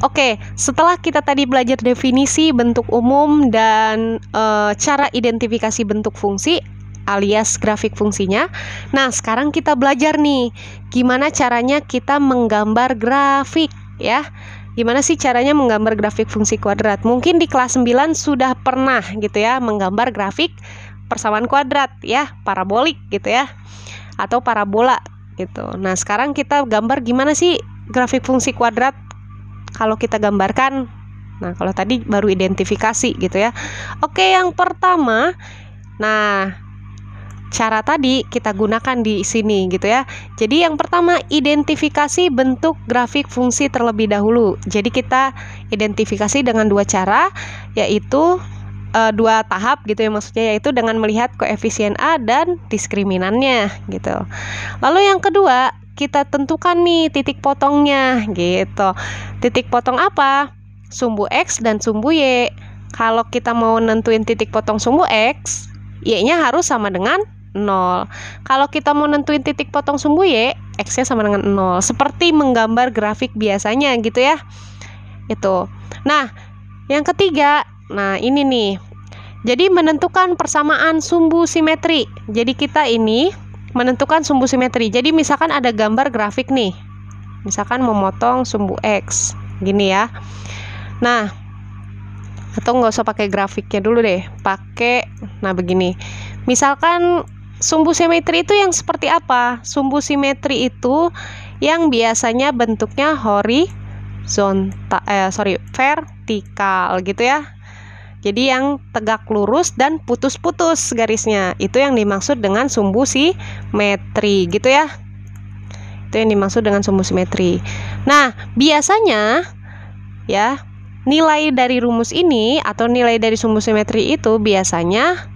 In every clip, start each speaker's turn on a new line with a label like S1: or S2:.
S1: Oke, setelah kita tadi belajar definisi, bentuk umum, dan cara identifikasi bentuk fungsi alias grafik fungsinya. Nah, sekarang kita belajar nih, gimana caranya kita menggambar grafik ya. Gimana sih caranya menggambar grafik fungsi kuadrat? Mungkin di kelas 9 sudah pernah gitu ya menggambar grafik persamaan kuadrat ya, parabolik gitu ya, atau parabola gitu. Nah, sekarang kita gambar gimana sih grafik fungsi kuadrat kalau kita gambarkan. Nah, kalau tadi baru identifikasi gitu ya. Oke, yang pertama, nah cara tadi kita gunakan di sini gitu ya. Jadi yang pertama, identifikasi bentuk grafik fungsi terlebih dahulu. Jadi kita identifikasi dengan dua cara, yaitu dua tahap gitu ya, maksudnya yaitu dengan melihat koefisien A dan diskriminannya gitu. Lalu yang kedua, kita tentukan nih titik potongnya gitu. Titik potong apa? Sumbu X dan sumbu Y. Kalau kita mau nentuin titik potong sumbu X, Y-nya harus sama dengan 0. Kalau kita mau nentuin titik potong sumbu Y, X-nya sama dengan 0. Seperti menggambar grafik biasanya gitu ya. Itu. Nah, yang ketiga, nah ini nih. Jadi menentukan persamaan sumbu simetri. Jadi kita ini menentukan sumbu simetri. Jadi misalkan ada gambar grafik nih. Misalkan memotong sumbu X. Gini ya. Nah, atau nggak usah pakai grafiknya dulu deh. Nah begini. Misalkan sumbu simetri itu yang seperti apa? Sumbu simetri itu yang biasanya bentuknya vertikal gitu ya. Jadi yang tegak lurus dan putus-putus garisnya. Itu yang dimaksud dengan sumbu simetri gitu ya. Itu yang dimaksud dengan sumbu simetri. Nah, biasanya ya, nilai dari rumus ini atau nilai dari sumbu simetri itu biasanya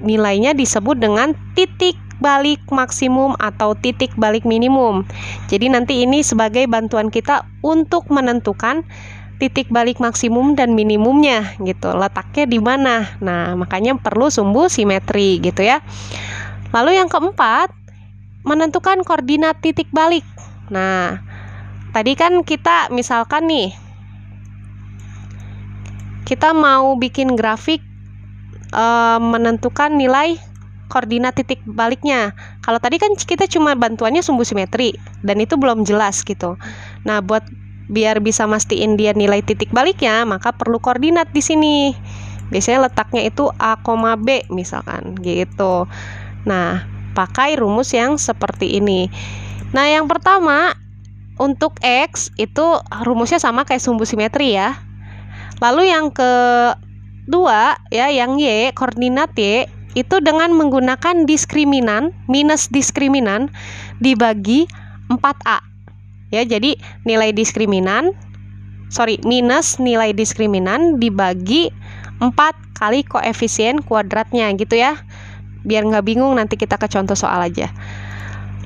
S1: nilainya disebut dengan titik balik maksimum atau titik balik minimum. Jadi nanti ini sebagai bantuan kita untuk menentukan titik balik maksimum dan minimumnya gitu. Letaknya di mana? Nah, makanya perlu sumbu simetri gitu ya. Lalu yang keempat, menentukan koordinat titik balik. Nah, tadi kan kita misalkan nih, kita mau bikin grafik menentukan nilai koordinat titik baliknya. Kalau tadi kan kita cuma bantuannya sumbu simetri dan itu belum jelas gitu. Nah, biar bisa mastiin dia nilai titik baliknya, maka perlu koordinat di sini. Biasanya letaknya itu A, B misalkan gitu. Nah, pakai rumus yang seperti ini. Nah, yang pertama untuk X itu rumusnya sama kayak sumbu simetri ya. Lalu yang kedua ya, yang Y, koordinat Y itu dengan menggunakan diskriminan minus diskriminan dibagi 4A. Ya, jadi minus nilai diskriminan dibagi 4 kali koefisien kuadratnya gitu ya. Biar nggak bingung, nanti kita ke contoh soal aja.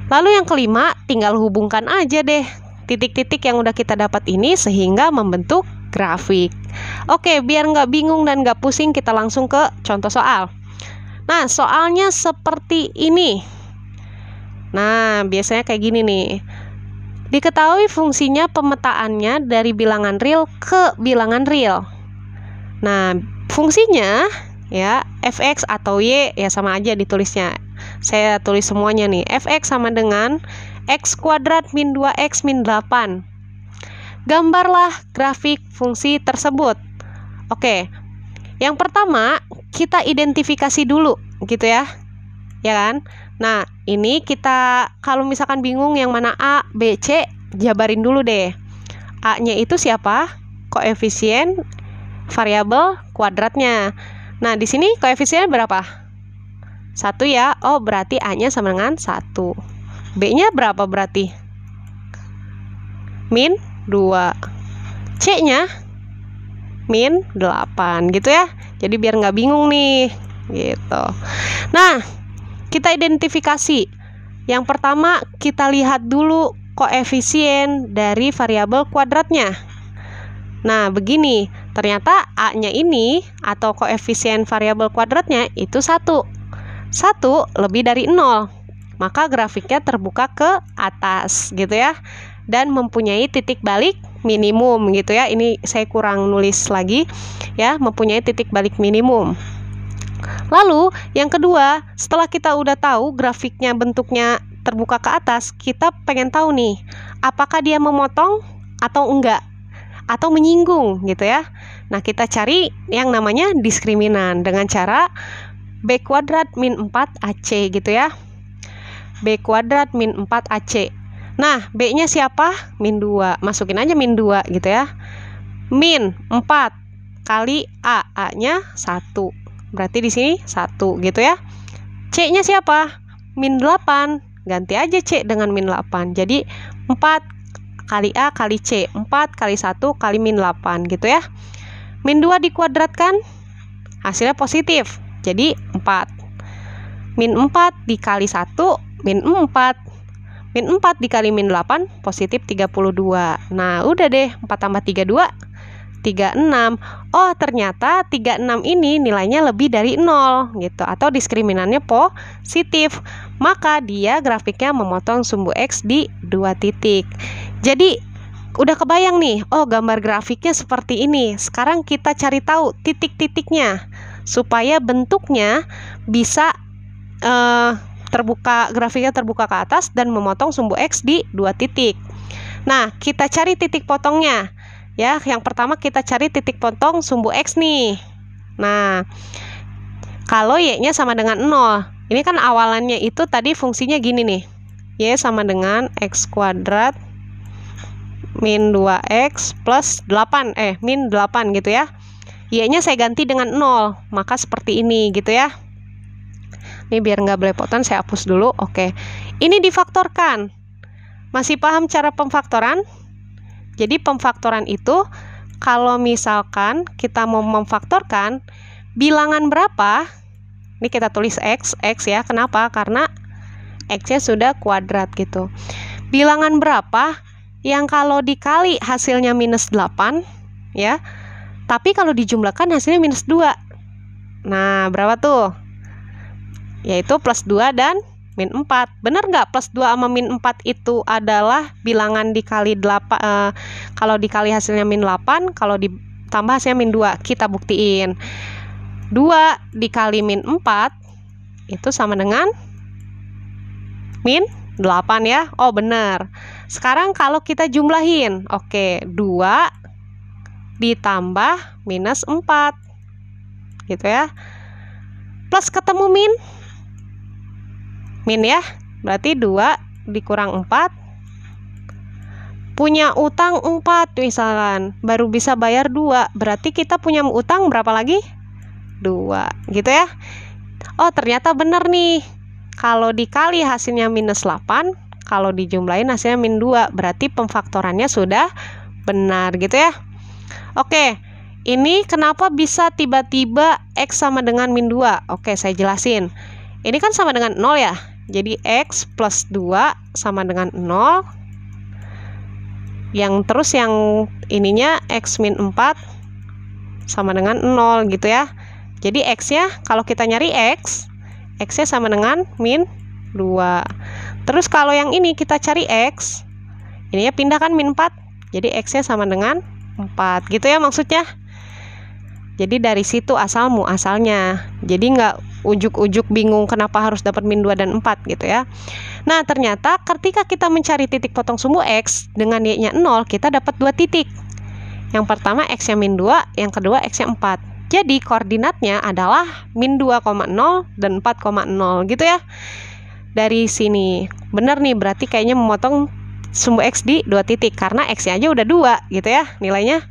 S1: Lalu yang kelima, tinggal hubungkan aja deh titik-titik yang udah kita dapat ini sehingga membentuk grafik. Oke, biar nggak bingung dan nggak pusing, kita langsung ke contoh soal. Nah, soalnya seperti ini. Nah, biasanya kayak gini nih. Diketahui fungsinya pemetaannya dari bilangan real ke bilangan real. Nah, fungsinya ya fx atau y ya sama aja ditulisnya. Saya tulis semuanya nih. Fx sama dengan x kuadrat min 2x min 8. Gambarlah grafik fungsi tersebut. Oke. Yang pertama, kita identifikasi dulu gitu ya. Ya kan? Nah, ini kita kalau misalkan bingung yang mana A, B, C, jabarin dulu deh. A-nya itu siapa? Koefisien variabel kuadratnya. Nah, di sini koefisiennya berapa? 1 ya. Oh, berarti A-nya sama dengan 1. B-nya berapa berarti? Min 2. C-nya min 8 gitu ya. Jadi biar nggak bingung nih gitu. Nah, kita identifikasi. Yang pertama, kita lihat dulu koefisien dari variabel kuadratnya. Nah, begini. Ternyata A-nya ini atau koefisien variabel kuadratnya itu 1. 1 lebih dari 0. Maka grafiknya terbuka ke atas gitu ya. Dan mempunyai titik balik minimum gitu ya. Ini saya kurang nulis lagi ya, mempunyai titik balik minimum. Lalu yang kedua, setelah kita udah tahu grafiknya bentuknya terbuka ke atas, kita pengen tahu nih, apakah dia memotong atau enggak, atau menyinggung gitu ya. Nah, kita cari yang namanya diskriminan dengan cara B kuadrat min 4 AC gitu ya. B kuadrat min 4 AC. Nah, B-nya siapa? Min 2. Masukin aja min 2 gitu ya. Min 4 kali A. A-nya 1. Berarti di sini 1 gitu ya. C-nya siapa? Min 8. Ganti aja C dengan min 8. Jadi 4 kali A kali C. 4 kali 1 kali min 8 gitu ya. Min 2 dikuadratkan, hasilnya positif. Jadi 4. Min 4 dikali 1, min 4. Min 4 dikali min 8, positif 32. Nah, udah deh, 4 tambah 3, 2, 36. Oh, ternyata 36 ini nilainya lebih dari 0 gitu, atau diskriminannya positif. Maka dia grafiknya memotong sumbu X di 2 titik. Jadi, udah kebayang nih, oh gambar grafiknya seperti ini. Sekarang kita cari tahu titik-titiknya, supaya bentuknya bisa grafiknya terbuka ke atas dan memotong sumbu X di 2 titik. Nah, kita cari titik potongnya. Ya, yang pertama kita cari titik potong sumbu X nih. Nah, kalau Y-nya sama dengan 0. Ini kan awalannya itu tadi fungsinya gini nih. Y sama dengan X kuadrat min 2X plus 8. Min 8 gitu ya. Y-nya saya ganti dengan 0. Maka seperti ini gitu ya. Ini biar nggak belepotan saya hapus dulu. Oke. Ini difaktorkan. Masih paham cara pemfaktoran? Jadi pemfaktoran itu kalau misalkan kita mau memfaktorkan bilangan berapa? Ini kita tulis X ya. Kenapa? Karena X-nya sudah kuadrat gitu. Bilangan berapa yang kalau dikali hasilnya minus 8 ya. Tapi kalau dijumlahkan hasilnya minus 2. Nah, berapa tuh? Yaitu plus 2 dan min 4. Bener nggak plus 2 sama min 4 itu adalah bilangan dikali 8, kalau dikali hasilnya min 8, kalau ditambah hasilnya min 2. Kita buktiin. 2 dikali min 4 itu sama dengan min 8 ya. Oh bener. Sekarang kalau kita jumlahin, oke, 2 ditambah minus 4 gitu ya. Plus ketemu min ya, berarti 2 dikurang 4, punya utang 4 misalkan, baru bisa bayar 2, berarti kita punya utang berapa lagi? 2 gitu ya. Oh ternyata bener nih, kalau dikali hasilnya minus 8, kalau dijumlahin hasilnya min 2, berarti pemfaktorannya sudah benar gitu ya. Oke, ini kenapa bisa tiba-tiba X sama dengan min 2? Oke, saya jelasin. Ini kan sama dengan 0 ya. Jadi X plus 2 sama dengan 0. Yang ininya X min 4 sama dengan 0 gitu ya. Jadi X-nya kalau kita nyari X-nya sama dengan min 2. Terus kalau yang ini kita cari X, ininya pindahkan min 4. Jadi X-nya sama dengan 4 gitu ya maksudnya. Jadi dari situ asalnya. Jadi nggak ujuk-ujuk bingung kenapa harus dapat min 2 dan 4 gitu ya. Nah, ternyata ketika kita mencari titik potong sumbu X dengan Y-nya 0, kita dapat 2 titik. Yang pertama X-nya min 2, yang kedua X-nya 4. Jadi koordinatnya adalah min 2,0 dan 4,0 gitu ya. Dari sini. Bener nih, berarti kayaknya memotong sumbu X di 2 titik karena X-nya aja udah 2 gitu ya nilainya.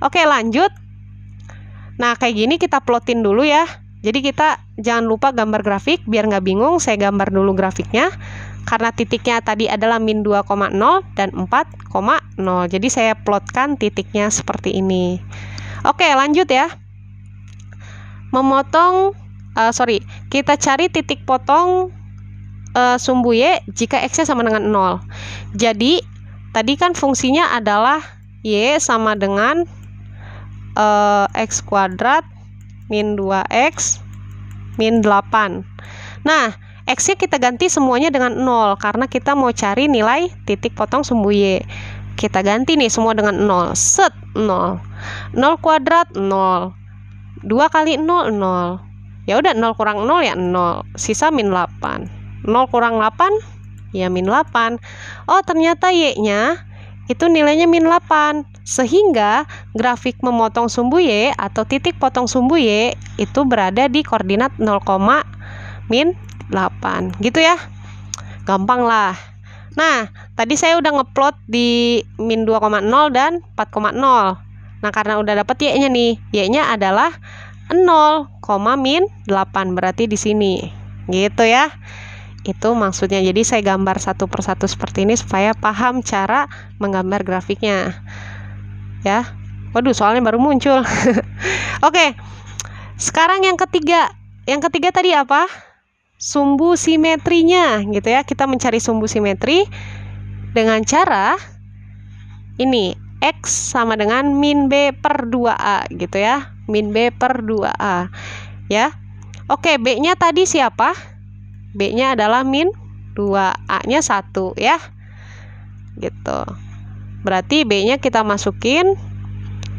S1: Oke, lanjut. Nah, kayak gini kita plotin dulu ya. Jadi kita jangan lupa gambar grafik biar nggak bingung. Saya gambar dulu grafiknya. Karena titiknya tadi adalah min 2,0 dan 4,0. Jadi saya plotkan titiknya seperti ini. Oke, lanjut ya. Kita cari titik potong sumbu Y jika X-nya sama dengan 0. Jadi tadi kan fungsinya adalah Y sama dengan X kuadrat min 2X min 8. Nah, X-nya kita ganti semuanya dengan 0 karena kita mau cari nilai titik potong sumbu Y. kita ganti nih semua dengan 0. Set, 0. 0 kuadrat 0. 2 kali 0 0. Ya udah 0 kurang 0 ya 0. Sisa min 8. 0 kurang 8 ya min 8. Oh, ternyata Y-nya itu nilainya min 8. Sehingga grafik memotong sumbu Y atau titik potong sumbu Y itu berada di koordinat 0, min 8. Gitu ya. Gampang lah. Nah, tadi saya udah ngeplot di min 2,0 dan 4,0. Nah, karena udah dapet Y-nya nih. Y-nya adalah 0, min 8, berarti di sini. Gitu ya. Itu maksudnya. Jadi saya gambar satu persatu seperti ini supaya paham cara menggambar grafiknya. Ya. Waduh, soalnya baru muncul. Oke. Sekarang yang ketiga. Yang ketiga tadi apa? Sumbu simetrinya, gitu ya. Kita mencari sumbu simetri dengan cara ini, X sama dengan min B per 2A, gitu ya. Min B per 2A, ya. Oke, B-nya tadi siapa? B-nya adalah min 2, A-nya 1, ya. Gitu. Berarti B-nya kita masukin,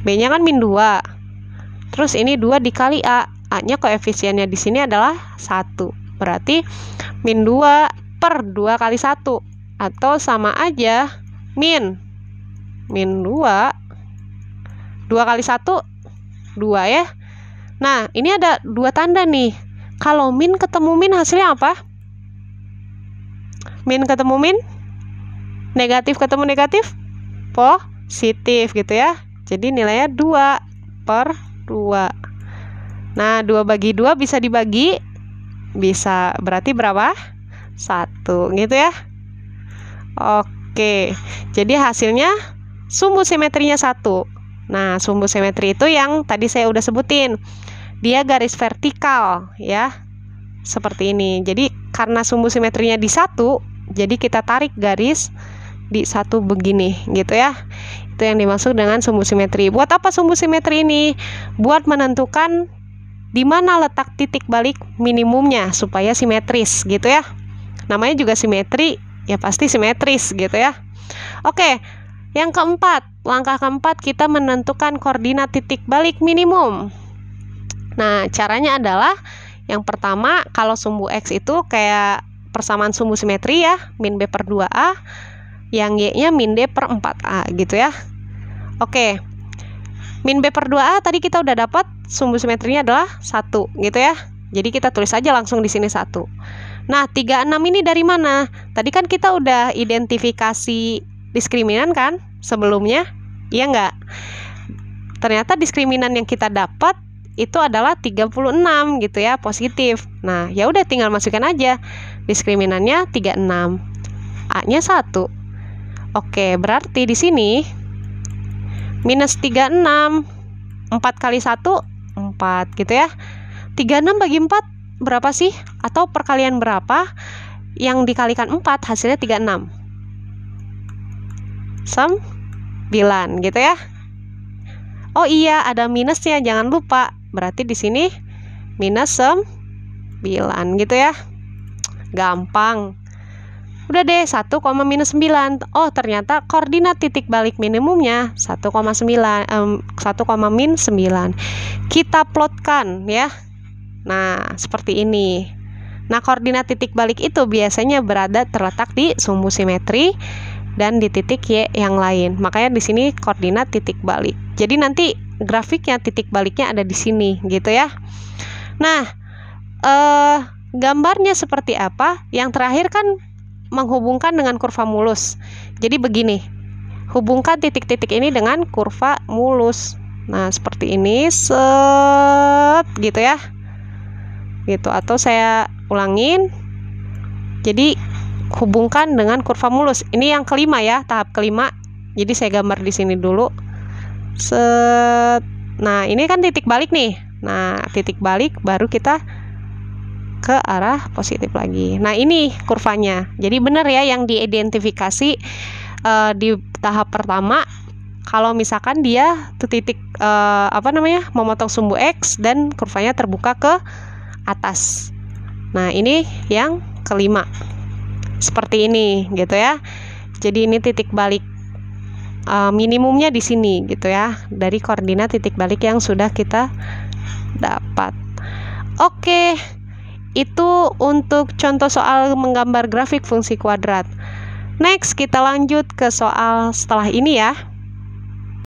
S1: B-nya kan min 2. Terus ini 2 dikali A. A-nya koefisiennya di sini adalah 1. Berarti min 2 per 2 kali 1. Atau sama aja min 2. 2 kali 1, 2 ya. Nah, ini ada 2 tanda nih. Kalau min ketemu min hasilnya apa? Min ketemu min, negatif ketemu negatif, positif gitu ya. Jadi nilainya 2 per 2. Nah, 2 bagi 2 bisa dibagi. Bisa, berarti berapa? 1 gitu ya. Oke, jadi hasilnya sumbu simetrinya 1. Nah, sumbu simetri itu yang tadi saya udah sebutin. Dia garis vertikal ya. Seperti ini. Jadi karena sumbu simetrinya di 1, jadi kita tarik garis di 1 begini gitu ya. Itu yang dimaksud dengan sumbu simetri. Buat apa sumbu simetri ini? Buat menentukan di mana letak titik balik minimumnya supaya simetris gitu ya. Namanya juga simetri, ya pasti simetris gitu ya. Oke, yang keempat, langkah keempat kita menentukan koordinat titik balik minimum. Nah, caranya adalah yang pertama, kalau sumbu X itu kayak persamaan sumbu simetri ya, min B per 2A, yang Y-nya min D per 4A gitu ya. Oke, min B per 2A tadi kita udah dapat sumbu simetrinya adalah 1 gitu ya. Jadi kita tulis aja langsung di sini 1. Nah, 36 ini dari mana? Tadi kan kita udah identifikasi diskriminan kan sebelumnya? Iya enggak? Ternyata diskriminan yang kita dapat itu adalah 36 gitu ya, positif. Nah, ya udah tinggal masukkan aja. Diskriminannya 36. A-nya 1. Oke, berarti di sini minus 36. 4 kali 1 4 gitu ya. 36 bagi 4 berapa sih? Atau perkalian berapa yang dikalikan 4 hasilnya 36? 9 gitu ya. Oh iya, ada minusnya, jangan lupa. Berarti di sini minus 9 gitu ya. Gampang. Udah deh, 1, minus 9. Oh, ternyata koordinat titik balik minimumnya 1, min 9. Kita plotkan ya. Nah, seperti ini. Nah, koordinat titik balik itu biasanya berada terletak di sumbu simetri dan di titik Y yang lain. Makanya di sini koordinat titik balik. Jadi nanti grafiknya titik baliknya ada di sini gitu ya. Nah, gambarnya seperti apa? Yang terakhir kan menghubungkan dengan kurva mulus. Jadi begini, hubungkan titik-titik ini dengan kurva mulus. Nah, seperti ini, set gitu ya. Gitu, atau saya ulangin. Jadi hubungkan dengan kurva mulus. Ini yang kelima ya, tahap kelima. Jadi saya gambar di sini dulu. Set. Nah, ini kan titik balik nih. Nah, titik balik baru kita ke arah positif lagi. Nah, ini kurvanya. Jadi benar ya yang diidentifikasi di tahap pertama. Kalau misalkan dia tuh titik memotong sumbu X dan kurvanya terbuka ke atas. Nah, ini yang kelima. Seperti ini gitu ya. Jadi ini titik balik minimumnya di sini gitu ya, dari koordinat titik balik yang sudah kita dapat. Oke, itu untuk contoh soal menggambar grafik fungsi kuadrat. Next, kita lanjut ke soal setelah ini ya.